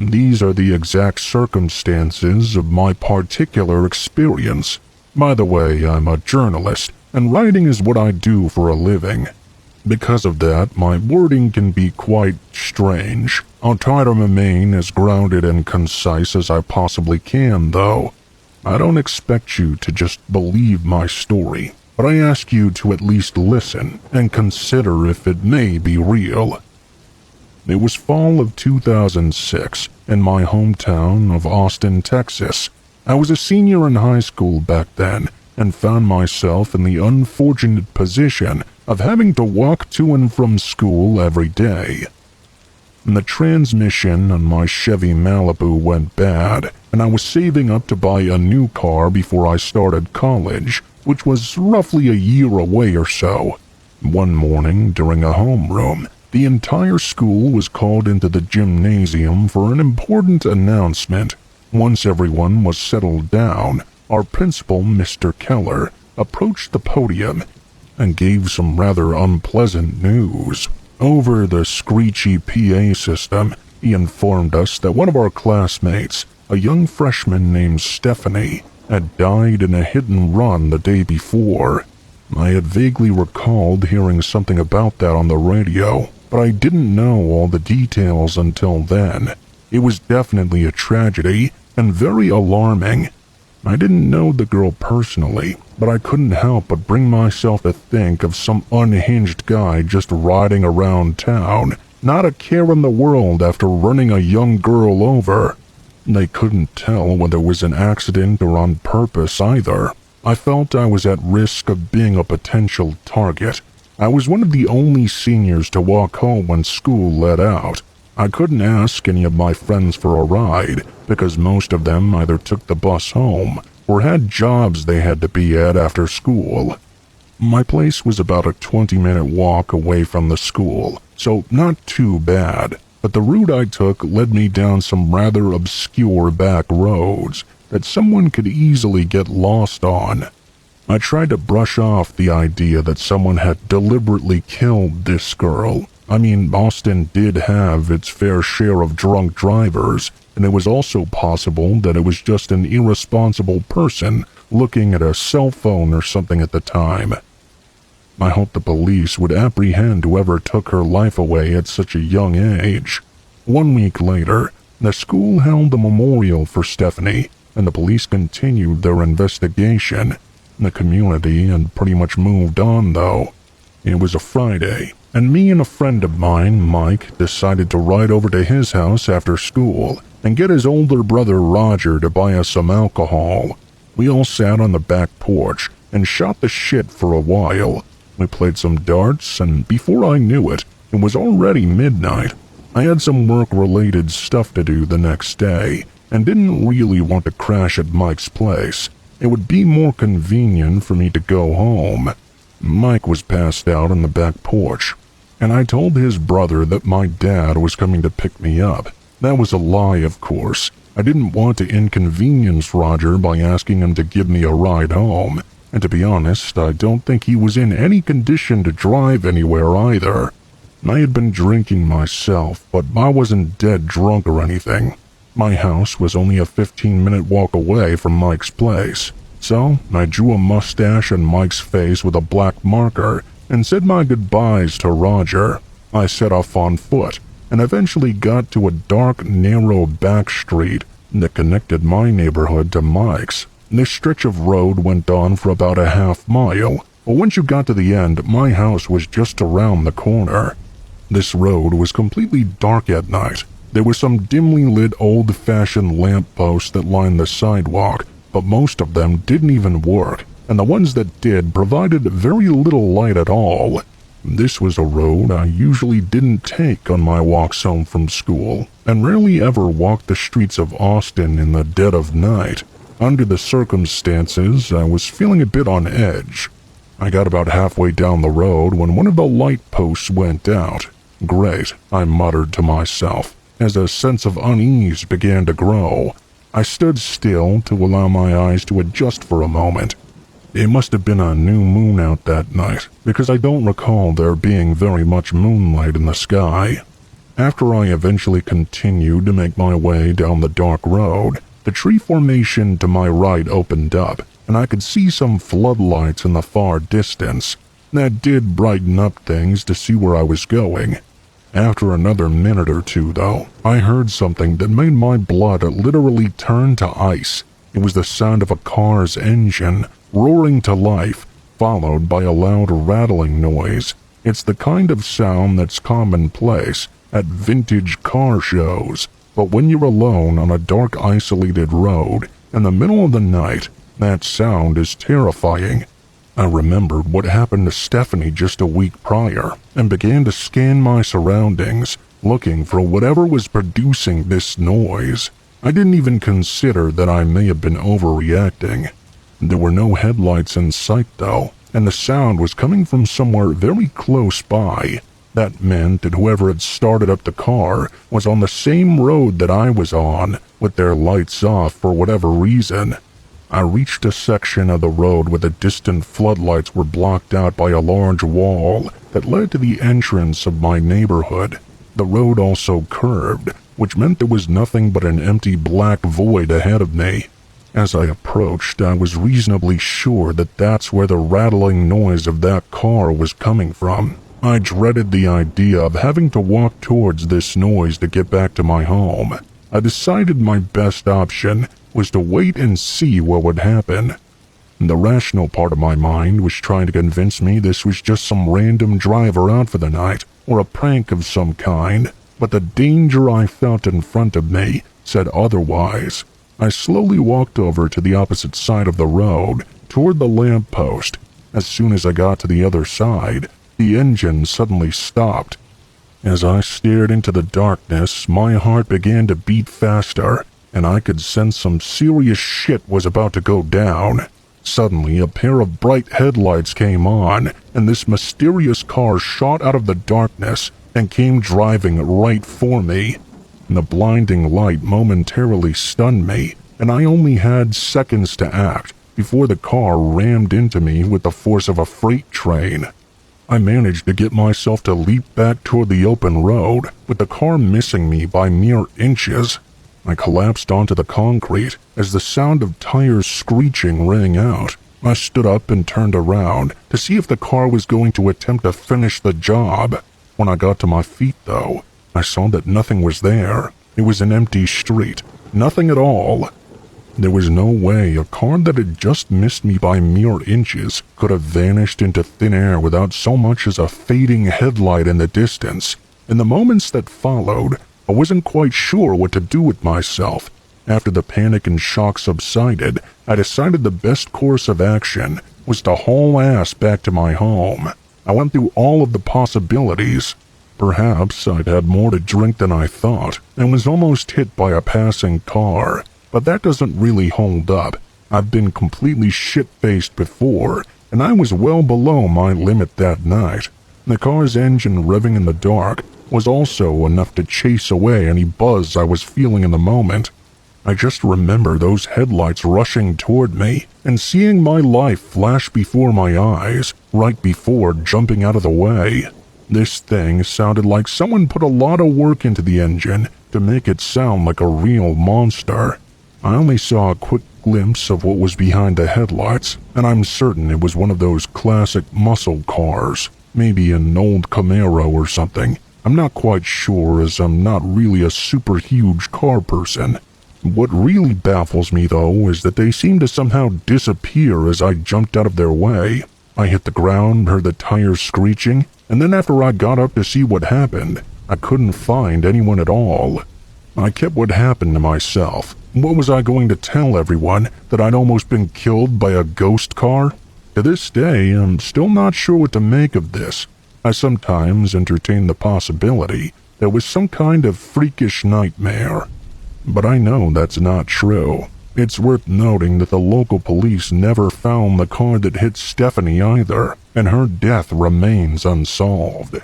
These are the exact circumstances of my particular experience. By the way, I'm a journalist, and writing is what I do for a living. Because of that, my wording can be quite strange. I'll try to remain as grounded and concise as I possibly can, though. I don't expect you to just believe my story, but I ask you to at least listen and consider if it may be real. It was fall of 2006 in my hometown of Austin, Texas. I was a senior in high school back then and found myself in the unfortunate position of having to walk to and from school every day. The transmission on my Chevy Malibu went bad, and I was saving up to buy a new car before I started college, which was roughly a year away or so. One morning, during a homeroom, the entire school was called into the gymnasium for an important announcement. Once everyone was settled down, our principal, Mr. Keller, approached the podium and gave some rather unpleasant news. Over the screechy PA system, he informed us that one of our classmates, a young freshman named Stephanie, had died in a hit-and-run the day before. I had vaguely recalled hearing something about that on the radio, but I didn't know all the details until then. It was definitely a tragedy, and very alarming. I didn't know the girl personally, but I couldn't help but bring myself to think of some unhinged guy just riding around town, not a care in the world after running a young girl over. They couldn't tell whether it was an accident or on purpose either. I felt I was at risk of being a potential target. I was one of the only seniors to walk home when school let out. I couldn't ask any of my friends for a ride because most of them either took the bus home or had jobs they had to be at after school. My place was about a 20-minute walk away from the school, so not too bad, but the route I took led me down some rather obscure back roads that someone could easily get lost on. I tried to brush off the idea that someone had deliberately killed this girl. I mean, Austin did have its fair share of drunk drivers, and it was also possible that it was just an irresponsible person looking at a cell phone or something at the time. I hoped the police would apprehend whoever took her life away at such a young age. 1 week later, the school held a memorial for Stephanie, and the police continued their investigation. The community had pretty much moved on, though. It was a Friday, and me and a friend of mine, Mike, decided to ride over to his house after school and get his older brother Roger to buy us some alcohol. We all sat on the back porch and shot the shit for a while. We played some darts, and before I knew it, it was already midnight. I had some work-related stuff to do the next day, and didn't really want to crash at Mike's place. It would be more convenient for me to go home. Mike was passed out on the back porch, and I told his brother that my dad was coming to pick me up. That was a lie, of course. I didn't want to inconvenience Roger by asking him to give me a ride home, and to be honest, I don't think he was in any condition to drive anywhere either. I had been drinking myself, but I wasn't dead drunk or anything. My house was only a 15-minute walk away from Mike's place, so I drew a mustache on Mike's face with a black marker and said my goodbyes to Roger. I set off on foot and eventually got to a dark, narrow back street that connected my neighborhood to Mike's. This stretch of road went on for about a half-mile, but once you got to the end, my house was just around the corner. This road was completely dark at night. There were some dimly lit old-fashioned lampposts that lined the sidewalk, but most of them didn't even work, and the ones that did provided very little light at all. This was a road I usually didn't take on my walks home from school, and rarely ever walked the streets of Austin in the dead of night. Under the circumstances, I was feeling a bit on edge. I got about halfway down the road when one of the light posts went out. Great, I muttered to myself, as a sense of unease began to grow. I stood still to allow my eyes to adjust for a moment. It must have been a new moon out that night, because I don't recall there being very much moonlight in the sky. After I eventually continued to make my way down the dark road, the tree formation to my right opened up, and I could see some floodlights in the far distance. That did brighten up things to see where I was going. After another minute or two, though, I heard something that made my blood literally turn to ice. It was the sound of a car's engine roaring to life, followed by a loud rattling noise. It's the kind of sound that's commonplace at vintage car shows, but when you're alone on a dark, isolated road in the middle of the night, that sound is terrifying. I remembered what happened to Stephanie just a week prior and began to scan my surroundings, looking for whatever was producing this noise. I didn't even consider that I may have been overreacting. There were no headlights in sight, though, and the sound was coming from somewhere very close by. That meant that whoever had started up the car was on the same road that I was on, with their lights off for whatever reason. I reached a section of the road where the distant floodlights were blocked out by a large wall that led to the entrance of my neighborhood. The road also curved, which meant there was nothing but an empty black void ahead of me. As I approached, I was reasonably sure that that's where the rattling noise of that car was coming from. I dreaded the idea of having to walk towards this noise to get back to my home. I decided my best option was to wait and see what would happen. The rational part of my mind was trying to convince me this was just some random driver out for the night, or a prank of some kind, but the danger I felt in front of me said otherwise. I slowly walked over to the opposite side of the road, toward the lamppost. As soon as I got to the other side, the engine suddenly stopped. As I stared into the darkness, my heart began to beat faster, and I could sense some serious shit was about to go down. Suddenly, a pair of bright headlights came on, and this mysterious car shot out of the darkness and came driving right for me. The blinding light momentarily stunned me, and I only had seconds to act before the car rammed into me with the force of a freight train. I managed to get myself to leap back toward the open road, with the car missing me by mere inches. I collapsed onto the concrete as the sound of tires screeching rang out. I stood up and turned around to see if the car was going to attempt to finish the job. When I got to my feet, though, I saw that nothing was there. It was an empty street. Nothing at all. There was no way a car that had just missed me by mere inches could have vanished into thin air without so much as a fading headlight in the distance. In the moments that followed, I wasn't quite sure what to do with myself. After the panic and shock subsided, I decided the best course of action was to haul ass back to my home. I went through all of the possibilities. Perhaps I'd had more to drink than I thought and was almost hit by a passing car. But that doesn't really hold up. I've been completely shit-faced before, and I was well below my limit that night. The car's engine revving in the dark was also enough to chase away any buzz I was feeling in the moment. I just remember those headlights rushing toward me and seeing my life flash before my eyes right before jumping out of the way. This thing sounded like someone put a lot of work into the engine to make it sound like a real monster. I only saw a quick glimpse of what was behind the headlights, and I'm certain it was one of those classic muscle cars, maybe an old Camaro or something. I'm not quite sure, as I'm not really a super huge car person. What really baffles me, though, is that they seem to somehow disappear as I jumped out of their way. I hit the ground, heard the tires screeching, and then after I got up to see what happened, I couldn't find anyone at all. I kept what happened to myself. What was I going to tell everyone, that I'd almost been killed by a ghost car? To this day, I'm still not sure what to make of this. I sometimes entertain the possibility there was some kind of freakish nightmare. But I know that's not true. It's worth noting that the local police never found the car that hit Stephanie either, and her death remains unsolved.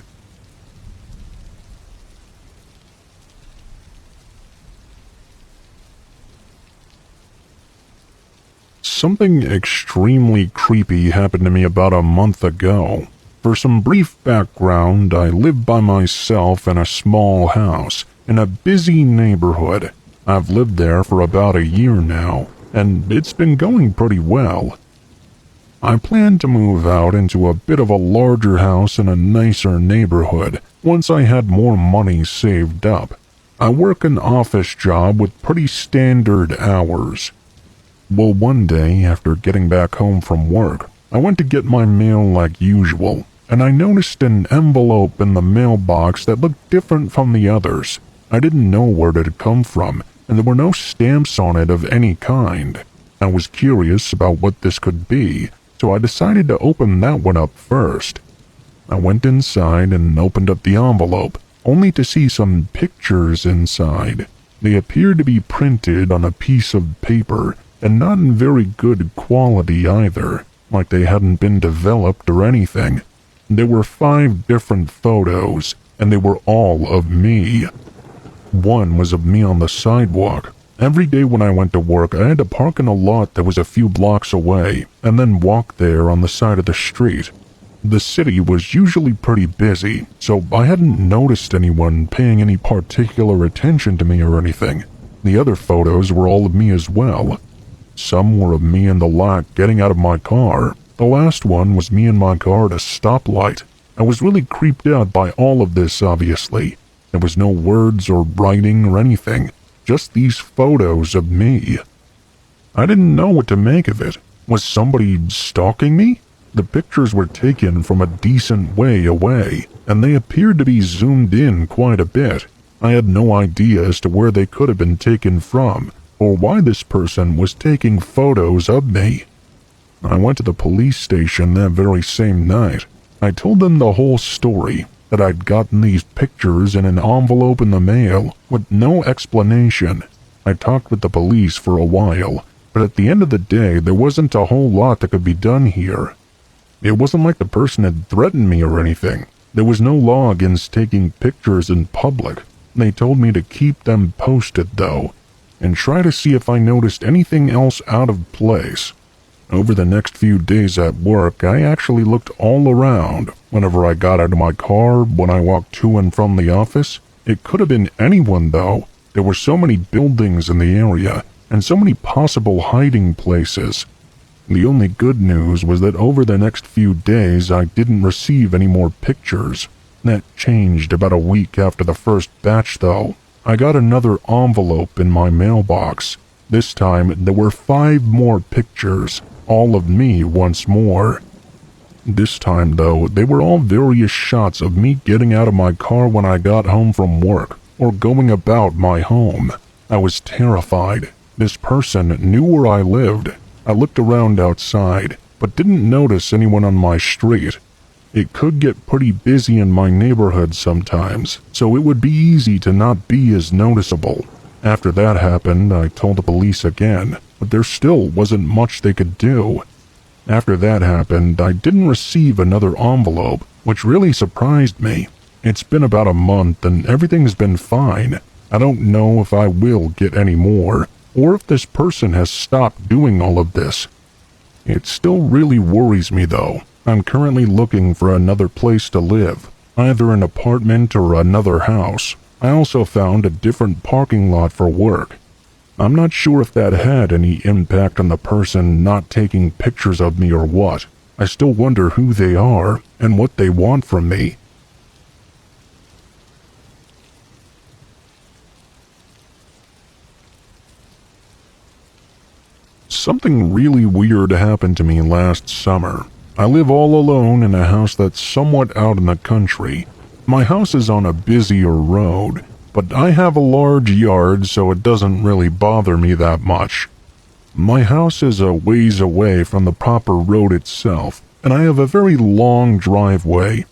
Something extremely creepy happened to me about a month ago. For some brief background, I live by myself in a small house in a busy neighborhood. I've lived there for about a year now, and it's been going pretty well. I plan to move out into a bit of a larger house in a nicer neighborhood once I had more money saved up. I work an office job with pretty standard hours. Well, one day, after getting back home from work, I went to get my mail like usual, and I noticed an envelope in the mailbox that looked different from the others. I didn't know where it had come from, and there were no stamps on it of any kind. I was curious about what this could be, so I decided to open that one up first. I went inside and opened up the envelope, only to see some pictures inside. They appeared to be printed on a piece of paper, and not in very good quality either, like they hadn't been developed or anything. There were 5 different photos, and they were all of me. One was of me on the sidewalk. Every day when I went to work, I had to park in a lot that was a few blocks away, and then walk there on the side of the street. The city was usually pretty busy, so I hadn't noticed anyone paying any particular attention to me or anything. The other photos were all of me as well. Some were of me in the lot getting out of my car. The last one was me in my car at a stoplight. I was really creeped out by all of this, obviously. There was no words or writing or anything, just these photos of me. I didn't know what to make of it. Was somebody stalking me? The pictures were taken from a decent way away, and they appeared to be zoomed in quite a bit. I had no idea as to where they could have been taken from, or why this person was taking photos of me. I went to the police station that very same night. I told them the whole story, that I'd gotten these pictures in an envelope in the mail, with no explanation. I talked with the police for a while, but at the end of the day, there wasn't a whole lot that could be done here. It wasn't like the person had threatened me or anything. There was no law against taking pictures in public. They told me to keep them posted, though, and try to see if I noticed anything else out of place. Over the next few days at work, I actually looked all around. Whenever I got out of my car, when I walked to and from the office, it could have been anyone, though. There were so many buildings in the area, and so many possible hiding places. The only good news was that over the next few days I didn't receive any more pictures. That changed about a week after the first batch though. I got another envelope in my mailbox. This time there were 5 more pictures, all of me once more. This time though, they were all various shots of me getting out of my car when I got home from work, or going about my home. I was terrified. This person knew where I lived. I looked around outside, but didn't notice anyone on my street. It could get pretty busy in my neighborhood sometimes, so it would be easy to not be as noticeable. After that happened, I told the police again, but there still wasn't much they could do. After that happened, I didn't receive another envelope, which really surprised me. It's been about a month and everything's been fine. I don't know if I will get any more, or if this person has stopped doing all of this. It still really worries me though. I'm currently looking for another place to live, either an apartment or another house. I also found a different parking lot for work. I'm not sure if that had any impact on the person not taking pictures of me or what. I still wonder who they are and what they want from me. Something really weird happened to me last summer. I live all alone in a house that's somewhat out in the country. My house is on a busier road, but I have a large yard so it doesn't really bother me that much. My house is a ways away from the proper road itself, and I have a very long driveway.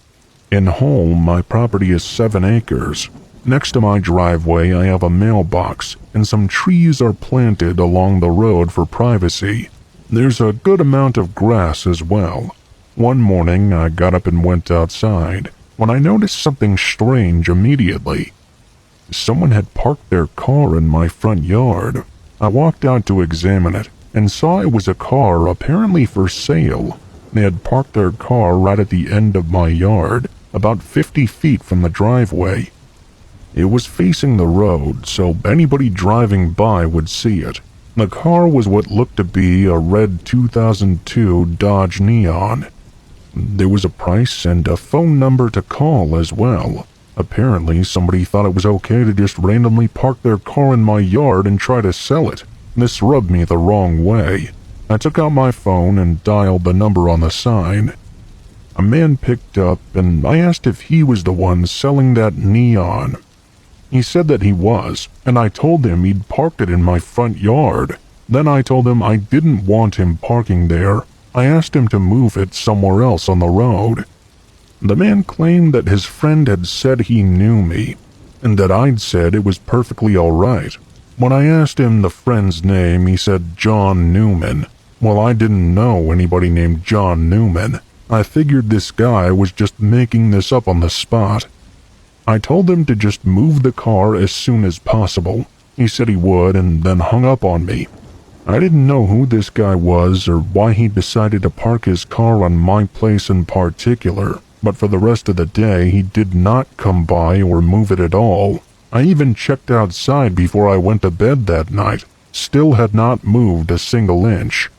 In whole, my property is 7 acres. Next to my driveway, I have a mailbox, and some trees are planted along the road for privacy. There's a good amount of grass as well. One morning, I got up and went outside, when I noticed something strange immediately. Someone had parked their car in my front yard. I walked out to examine it, and saw it was a car apparently for sale. They had parked their car right at the end of my yard, about 50 feet from the driveway. It was facing the road, so anybody driving by would see it. The car was what looked to be a red 2002 Dodge Neon. There was a price and a phone number to call as well. Apparently, somebody thought it was okay to just randomly park their car in my yard and try to sell it. This rubbed me the wrong way. I took out my phone and dialed the number on the sign. A man picked up, and I asked if he was the one selling that Neon. He said that he was, and I told him he'd parked it in my front yard. Then I told him I didn't want him parking there. I asked him to move it somewhere else on the road. The man claimed that his friend had said he knew me, and that I'd said it was perfectly all right. When I asked him the friend's name, he said John Newman. Well, I didn't know anybody named John Newman. I figured this guy was just making this up on the spot. I told him to just move the car as soon as possible. He said he would, and then hung up on me. I didn't know who this guy was or why he decided to park his car on my place in particular, but for the rest of the day he did not come by or move it at all. I even checked outside before I went to bed that night. Still had not moved a single inch.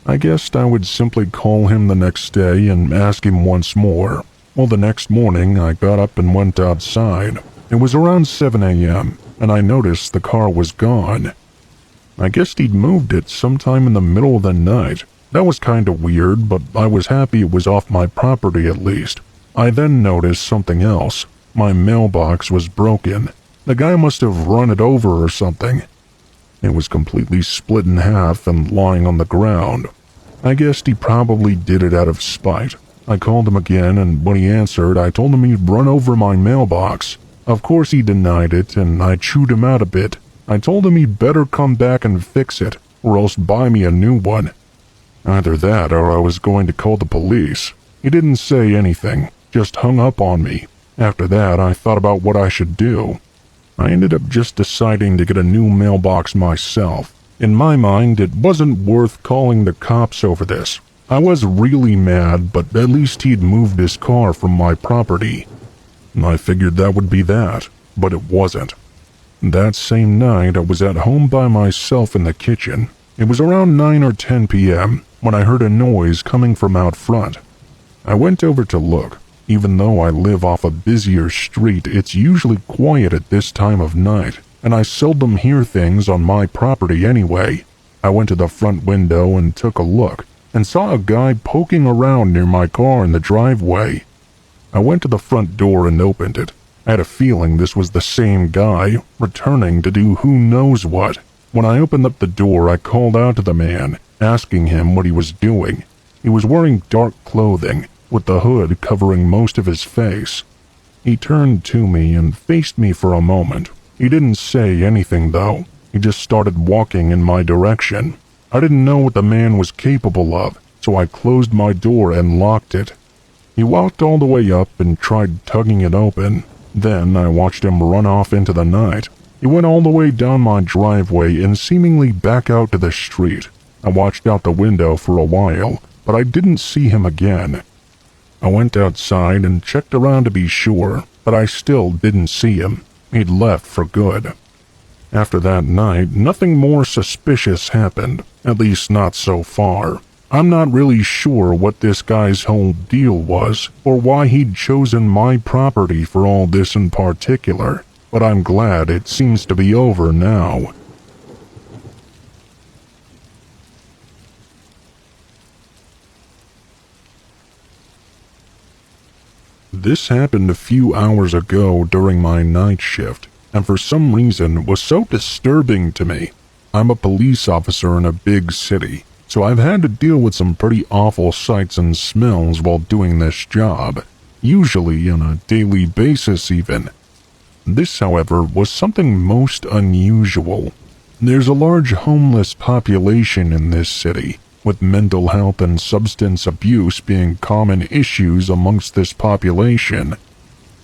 I guessed I would simply call him the next day and ask him once more. Well, the next morning, I got up and went outside. It was around 7 a.m., and I noticed the car was gone. I guessed he'd moved it sometime in the middle of the night. That was kinda weird, but I was happy it was off my property at least. I then noticed something else. My mailbox was broken. The guy must have run it over or something. It was completely split in half and lying on the ground. I guessed he probably did it out of spite. I called him again, and when he answered, I told him he'd run over my mailbox. Of course he denied it, and I chewed him out a bit. I told him he'd better come back and fix it, or else buy me a new one. Either that, or I was going to call the police. He didn't say anything, just hung up on me. After that, I thought about what I should do. I ended up just deciding to get a new mailbox myself. In my mind, it wasn't worth calling the cops over this. I was really mad, but at least he'd moved his car from my property. I figured that would be that, but it wasn't. That same night, I was at home by myself in the kitchen. It was around 9 or 10 p.m. when I heard a noise coming from out front. I went over to look. Even though I live off a busier street, it's usually quiet at this time of night, and I seldom hear things on my property anyway. I went to the front window and took a look, and saw a guy poking around near my car in the driveway. I went to the front door and opened it. I had a feeling this was the same guy, returning to do who knows what. When I opened up the door, I called out to the man, asking him what he was doing. He was wearing dark clothing, with the hood covering most of his face. He turned to me and faced me for a moment. He didn't say anything though. He just started walking in my direction. I didn't know what the man was capable of, so I closed my door and locked it. He walked all the way up and tried tugging it open. Then I watched him run off into the night. He went all the way down my driveway and seemingly back out to the street. I watched out the window for a while, but I didn't see him again. I went outside and checked around to be sure, but I still didn't see him. He'd left for good. After that night, nothing more suspicious happened, at least not so far. I'm not really sure what this guy's whole deal was, or why he'd chosen my property for all this in particular, but I'm glad it seems to be over now. This happened a few hours ago during my night shift, and for some reason was so disturbing to me. I'm a police officer in a big city, so I've had to deal with some pretty awful sights and smells while doing this job, usually on a daily basis even. This, however, was something most unusual. There's a large homeless population in this city, with mental health and substance abuse being common issues amongst this population.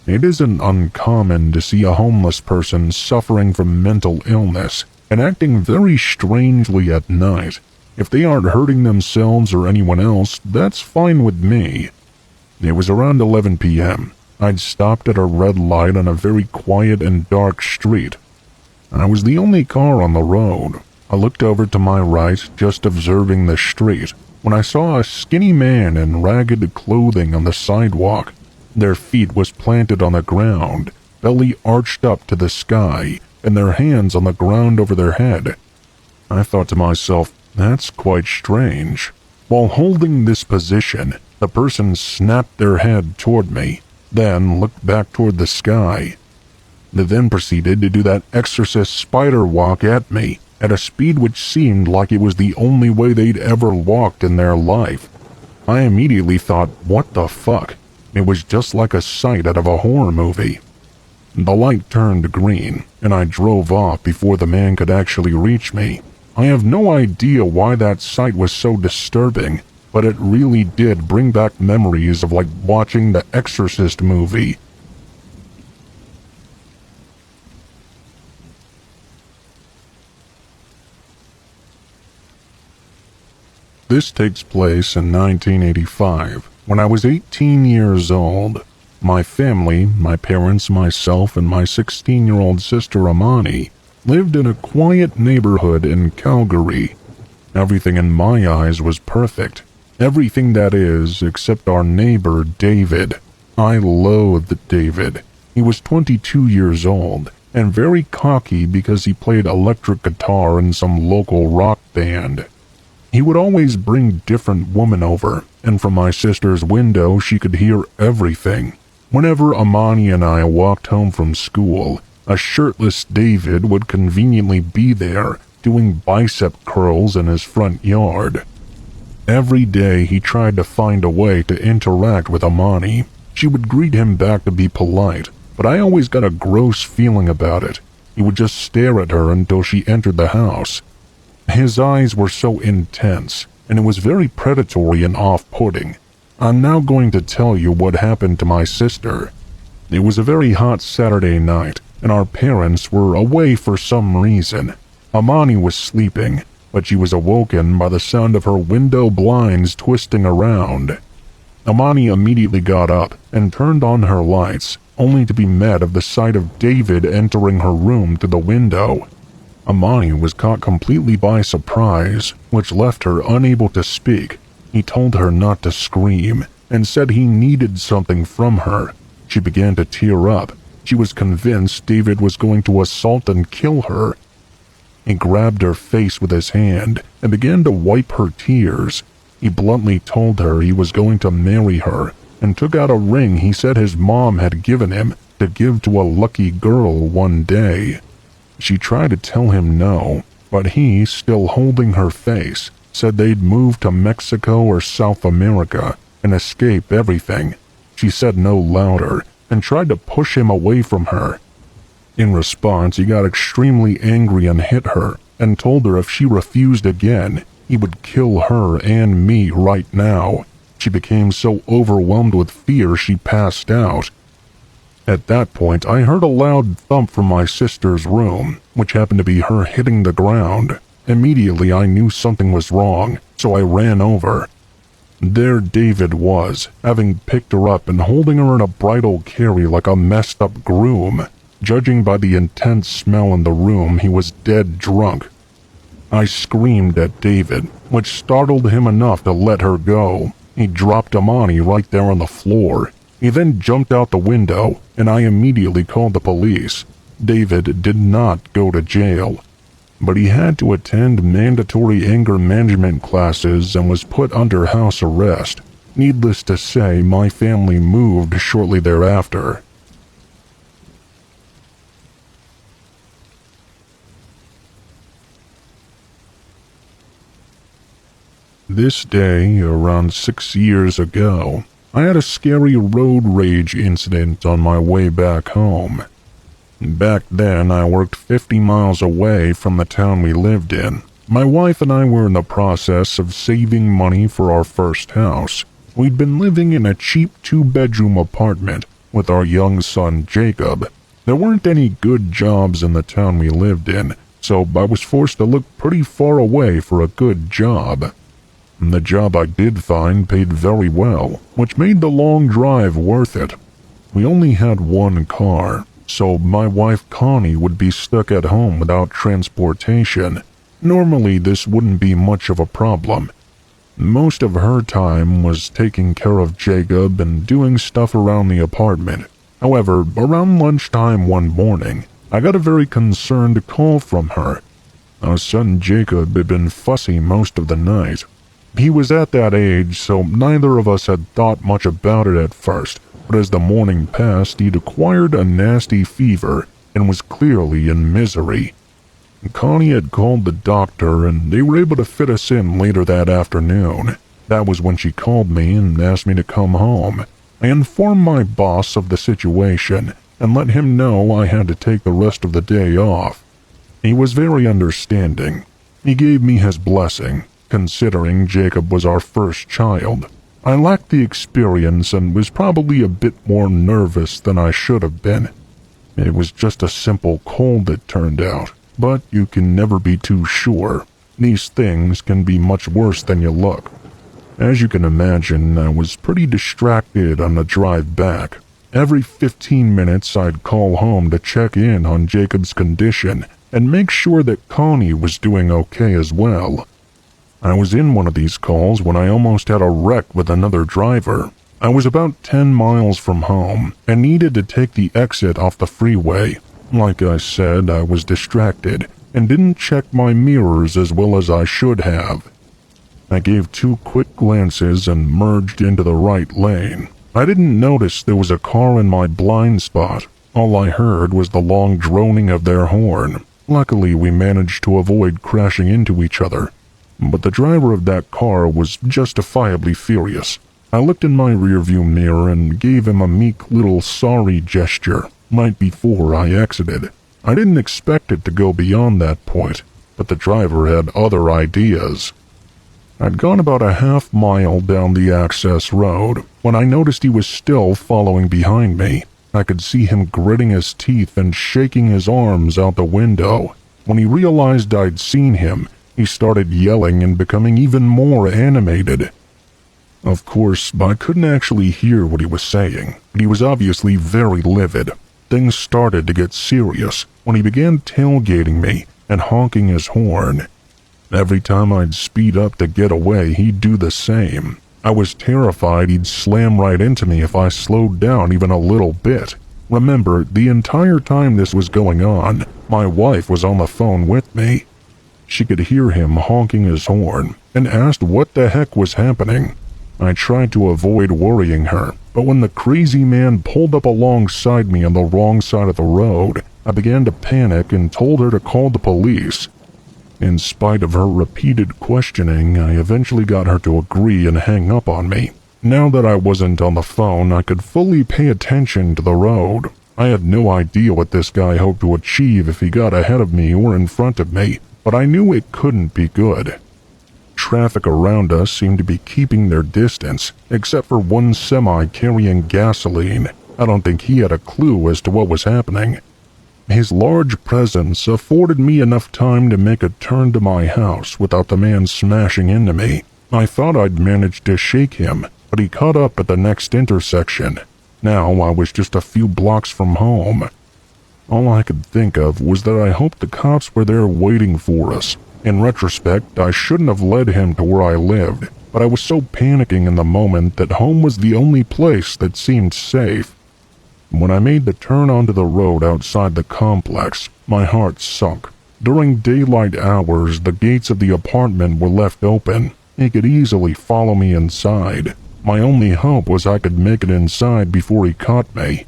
It isn't uncommon to see a homeless person suffering from mental illness and acting very strangely at night. If they aren't hurting themselves or anyone else, that's fine with me. It was around 11 p.m. I'd stopped at a red light on a very quiet and dark street. I was the only car on the road. I looked over to my right, just observing the street, when I saw a skinny man in ragged clothing on the sidewalk. Their feet was planted on the ground, belly arched up to the sky, and their hands on the ground over their head. I thought to myself, that's quite strange. While holding this position, the person snapped their head toward me, then looked back toward the sky. They then proceeded to do that exorcist spider walk at me, at a speed which seemed like it was the only way they'd ever walked in their life. I immediately thought, what the fuck? It was just like a sight out of a horror movie. The light turned green, and I drove off before the man could actually reach me. I have no idea why that sight was so disturbing, but it really did bring back memories of like watching the Exorcist movie. This takes place in 1985, when I was 18 years old. My family, my parents, myself, and my 16-year-old sister Amani, lived in a quiet neighborhood in Calgary. Everything in my eyes was perfect. Everything, that is, except our neighbor David. I loathed David. He was 22 years old, and very cocky because he played electric guitar in some local rock band. He would always bring different women over, and from my sister's window she could hear everything. Whenever Amani and I walked home from school, a shirtless David would conveniently be there, doing bicep curls in his front yard. Every day he tried to find a way to interact with Amani. She would greet him back to be polite, but I always got a gross feeling about it. He would just stare at her until she entered the house. His eyes were so intense, and it was very predatory and off-putting. I'm now going to tell you what happened to my sister. It was a very hot Saturday night, and our parents were away for some reason. Amani was sleeping, but she was awoken by the sound of her window blinds twisting around. Amani immediately got up and turned on her lights, only to be met of the sight of David entering her room through the window. Amani was caught completely by surprise, which left her unable to speak. He told her not to scream and said he needed something from her. She began to tear up. She was convinced David was going to assault and kill her. He grabbed her face with his hand and began to wipe her tears. He bluntly told her he was going to marry her and took out a ring he said his mom had given him to give to a lucky girl one day. She tried to tell him no, but he, still holding her face, said they'd move to Mexico or South America and escape everything. She said no louder and tried to push him away from her. In response, he got extremely angry and hit her and told her if she refused again, he would kill her and me right now. She became so overwhelmed with fear she passed out. At that point, I heard a loud thump from my sister's room, which happened to be her hitting the ground. Immediately, I knew something was wrong, so I ran over. There David was, having picked her up and holding her in a bridal carry like a messed-up groom. Judging by the intense smell in the room, he was dead drunk. I screamed at David, which startled him enough to let her go. He dropped Amani right there on the floor. He then jumped out the window, and I immediately called the police. David did not go to jail, but he had to attend mandatory anger management classes and was put under house arrest. Needless to say, my family moved shortly thereafter. This day, around 6 years ago, I had a scary road rage incident on my way back home. Back then, I worked 50 miles away from the town we lived in. My wife and I were in the process of saving money for our first house. We'd been living in a cheap 2-bedroom apartment with our young son Jacob. There weren't any good jobs in the town we lived in, so I was forced to look pretty far away for a good job. The job I did find paid very well, which made the long drive worth it. We only had one car, so my wife Connie would be stuck at home without transportation. Normally this wouldn't be much of a problem. Most of her time was taking care of Jacob and doing stuff around the apartment. However, around lunchtime one morning, I got a very concerned call from her. Our son Jacob had been fussy most of the night. He was at that age, so neither of us had thought much about it at first, but as the morning passed, he'd acquired a nasty fever and was clearly in misery. Connie had called the doctor, and they were able to fit us in later that afternoon. That was when she called me and asked me to come home. I informed my boss of the situation and let him know I had to take the rest of the day off. He was very understanding. He gave me his blessing, considering Jacob was our first child. I lacked the experience and was probably a bit more nervous than I should have been. It was just a simple cold, it turned out, but you can never be too sure. These things can be much worse than you look. As you can imagine, I was pretty distracted on the drive back. Every 15 minutes I'd call home to check in on Jacob's condition and make sure that Connie was doing okay as well. I was in one of these calls when I almost had a wreck with another driver. I was about 10 miles from home and needed to take the exit off the freeway. Like I said, I was distracted and didn't check my mirrors as well as I should have. I gave 2 quick glances and merged into the right lane. I didn't notice there was a car in my blind spot. All I heard was the long droning of their horn. Luckily, we managed to avoid crashing into each other. But the driver of that car was justifiably furious. I looked in my rearview mirror and gave him a meek little sorry gesture right before I exited. I didn't expect it to go beyond that point, but the driver had other ideas. I'd gone about a half mile down the access road when I noticed he was still following behind me. I could see him gritting his teeth and shaking his arms out the window. When he realized I'd seen him, he started yelling and becoming even more animated. Of course, I couldn't actually hear what he was saying, but he was obviously very livid. Things started to get serious when he began tailgating me and honking his horn. Every time I'd speed up to get away, he'd do the same. I was terrified he'd slam right into me if I slowed down even a little bit. Remember, the entire time this was going on, my wife was on the phone with me. She could hear him honking his horn and asked what the heck was happening. I tried to avoid worrying her, but when the crazy man pulled up alongside me on the wrong side of the road, I began to panic and told her to call the police. In spite of her repeated questioning, I eventually got her to agree and hang up on me. Now that I wasn't on the phone, I could fully pay attention to the road. I had no idea what this guy hoped to achieve if he got ahead of me or in front of me, but I knew it couldn't be good. Traffic around us seemed to be keeping their distance, except for one semi carrying gasoline. I don't think he had a clue as to what was happening. His large presence afforded me enough time to make a turn to my house without the man smashing into me. I thought I'd managed to shake him, but he caught up at the next intersection. Now I was just a few blocks from home. All I could think of was that I hoped the cops were there waiting for us. In retrospect, I shouldn't have led him to where I lived, but I was so panicking in the moment that home was the only place that seemed safe. When I made the turn onto the road outside the complex, my heart sunk. During daylight hours, the gates of the apartment were left open. He could easily follow me inside. My only hope was I could make it inside before he caught me.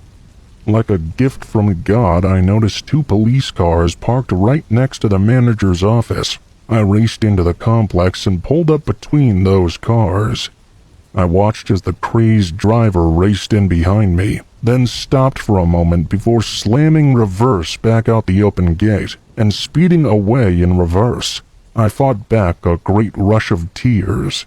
Like a gift from God, I noticed 2 police cars parked right next to the manager's office. I raced into the complex and pulled up between those cars. I watched as the crazed driver raced in behind me, then stopped for a moment before slamming reverse back out the open gate and speeding away in reverse. I fought back a great rush of tears.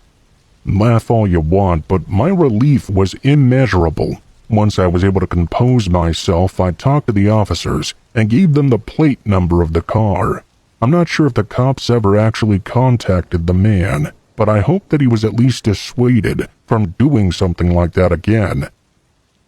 Laugh all you want, but my relief was immeasurable. Once I was able to compose myself, I talked to the officers and gave them the plate number of the car. I'm not sure if the cops ever actually contacted the man, but I hope that he was at least dissuaded from doing something like that again.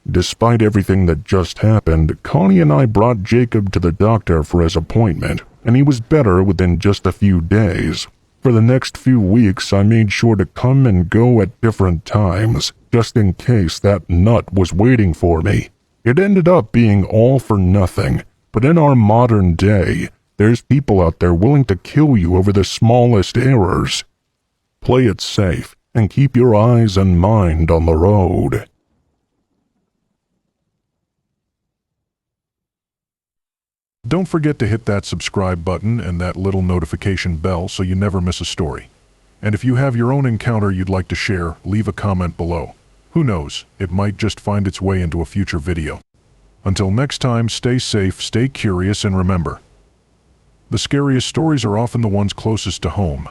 Despite everything that just happened, Connie and I brought Jacob to the doctor for his appointment, and he was better within just a few days. For the next few weeks, I made sure to come and go at different times, just in case that nut was waiting for me. It ended up being all for nothing, but in our modern day, there's people out there willing to kill you over the smallest errors. Play it safe, and keep your eyes and mind on the road. Don't forget to hit that subscribe button and that little notification bell so you never miss a story. And if you have your own encounter you'd like to share, leave a comment below. Who knows, it might just find its way into a future video. Until next time, stay safe, stay curious, and remember, the scariest stories are often the ones closest to home.